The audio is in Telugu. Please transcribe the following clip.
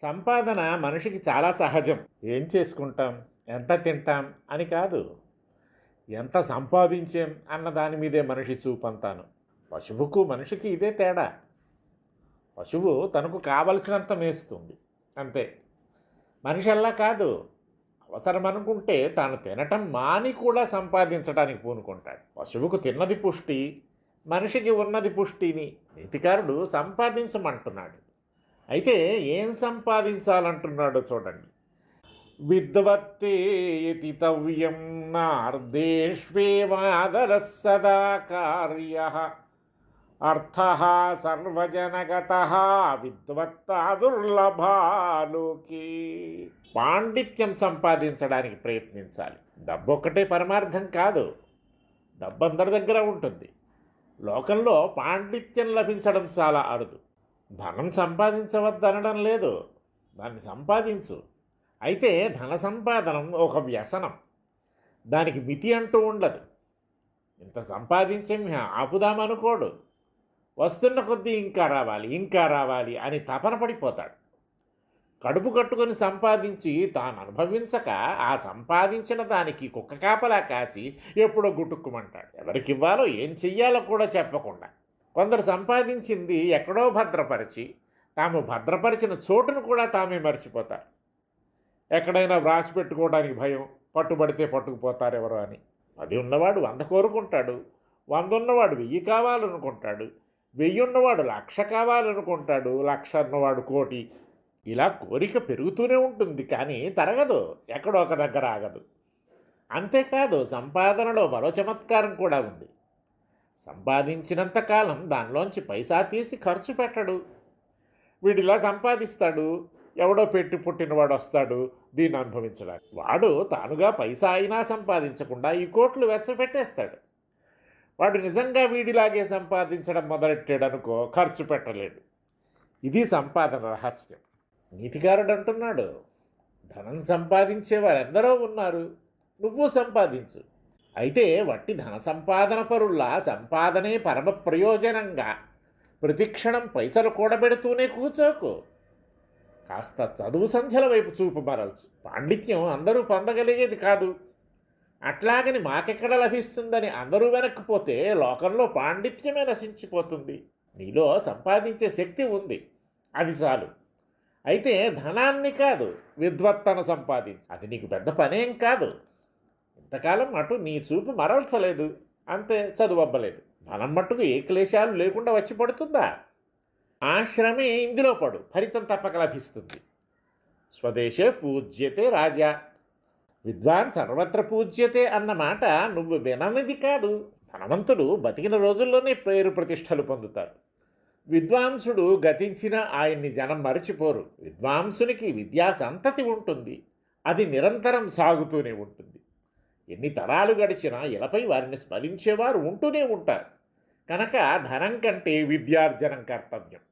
సంపాదన మనిషికి చాలా సహజం. ఏం చేసుకుంటాం, ఎంత తింటాం అని కాదు. ఎంత సంపాదించాం అన్న దాని మీదే మనిషి చూపంతాను. పశువుకు మనిషికి ఇదే తేడా. పశువు తనకు కావలసినంత మేస్తుంది, అంతే. మనిషి అలా కాదు. అవసరం అనుకుంటే తాను తినటం మాని కూడా సంపాదించడానికి పూనుకుంటాడు. పశువుకు తిన్నది పుష్టి, మనిషికి ఉన్నది పుష్టిని నీతికారుడు సంపాదించమంటున్నాడు. అయితే ఏం సంపాదించాలంటున్నాడో చూడండి. విద్వత్తేతి తవ్యం నార్దేష్వేవాదర సదా కార్య అర్థ సర్వజనగత విద్వత్తాదుర్లభాలోకి. పాండిత్యం సంపాదించడానికి ప్రయత్నించాలి. డబ్బు ఒక్కటే పరమార్థం కాదు. డబ్బు అందరి దగ్గర ఉంటుంది. లోకంలో పాండిత్యం లభించడం చాలా అరుదు. ధనం సంపాదించవద్దనడం లేదు, దాన్ని సంపాదించు. అయితే ధన సంపాదనం ఒక వ్యసనం. దానికి మితి అంటూ ఉండదు. ఇంత సంపాదించం ఆపుదామనుకోడు. వస్తున్న కొద్దీ ఇంకా రావాలి, ఇంకా రావాలి అని తపన పడిపోతాడు. కడుపు కట్టుకొని సంపాదించి తాను అనుభవించక ఆ సంపాదించిన దానికి కుక్క కాపలా కాచి ఎప్పుడో గుట్టుక్కుమంటాడు. ఎవరికివ్వాలో ఏం చెయ్యాలో కూడా చెప్పకుండా. కొందరు సంపాదించింది ఎక్కడో భద్రపరిచి తాము భద్రపరిచిన చోటును కూడా తామే మర్చిపోతారు. ఎక్కడైనా వ్రాసి పెట్టుకోవడానికి భయం, పట్టుబడితే పట్టుకుపోతారెవరో అని. 10 ఉన్నవాడు 100 కోరుకుంటాడు, 100 ఉన్నవాడు 1000 కావాలనుకుంటాడు, 1000 ఉన్నవాడు 1,00,000 కావాలనుకుంటాడు, 1,00,000 ఉన్నవాడు 1,00,00,000. ఇలా కోరిక పెరుగుతూనే ఉంటుంది, కానీ తరగదు, ఎక్కడో ఒక దగ్గర ఆగదు. అంతేకాదు, సంపాదనలో మరో చమత్కారం కూడా ఉంది. సంపాదించినంతకాలం దానిలోంచి పైసా తీసి ఖర్చు పెట్టడు. వీడిలా సంపాదిస్తాడు, ఎవడో పెట్టి పుట్టినవాడు వస్తాడు దీన్ని అనుభవించడానికి. వాడు తానుగా పైసా అయినా సంపాదించకుండా ఈ కోట్లు వెచ్చపెట్టేస్తాడు. వాడు నిజంగా వీడిలాగే సంపాదించడం మొదలెట్టాడనుకో, ఖర్చు పెట్టలేడు. ఇది సంపాదన రహస్యం. నీతికారుడు అంటున్నాడు, ధనం సంపాదించేవారెందరో ఉన్నారు, నువ్వు సంపాదించు. అయితే వట్టి ధన సంపాదన పరుల్లా సంపాదనే పరమ ప్రయోజనంగా ప్రతిక్షణం పైసలు కూడబెడుతూనే కూర్చోకు. కాస్త చదువు సంధ్యల వైపు చూపు మరల్చు. పాండిత్యం అందరూ పొందగలిగేది కాదు. అట్లాగని మాకెక్కడ లభిస్తుందని అందరూ వెనక్కిపోతే లోకంలో పాండిత్యమే నశించిపోతుంది. నీలో సంపాదించే శక్తి ఉంది, అది చాలు. అయితే ధనాన్ని కాదు, విద్వత్తను సంపాదించు. అది నీకు పెద్ద పనేం కాదు. ఇంతకాలం అటు నీ చూపు మరల్చలేదు, అంతే, చదువు అవ్వలేదు. ధనం మట్టుకు ఏ క్లేశాలు లేకుండా వచ్చి పడుతుందా? ఆశ్రమే ఇందులో పడు, ఫలితం తప్పక లభిస్తుంది. స్వదేశే పూజ్యతే రాజా, విద్వాన్ సర్వత్ర పూజ్యతే అన్న మాట నువ్వు విననిది కాదు. ధనవంతుడు బతికిన రోజుల్లోనే పేరు ప్రతిష్టలు పొందుతారు. విద్వాంసుడు గతించిన ఆయన్ని జనం మరచిపోరు. విద్వాంసునికి విద్యా సంతతి ఉంటుంది, అది నిరంతరం సాగుతూనే ఉంటుంది. ఎన్ని తరాలు గడిచినా ఇలపై వారిని స్మరించేవారు ఉంటూనే ఉంటారు. కనుక ధనం కంటే విద్యార్జనం కర్తవ్యం.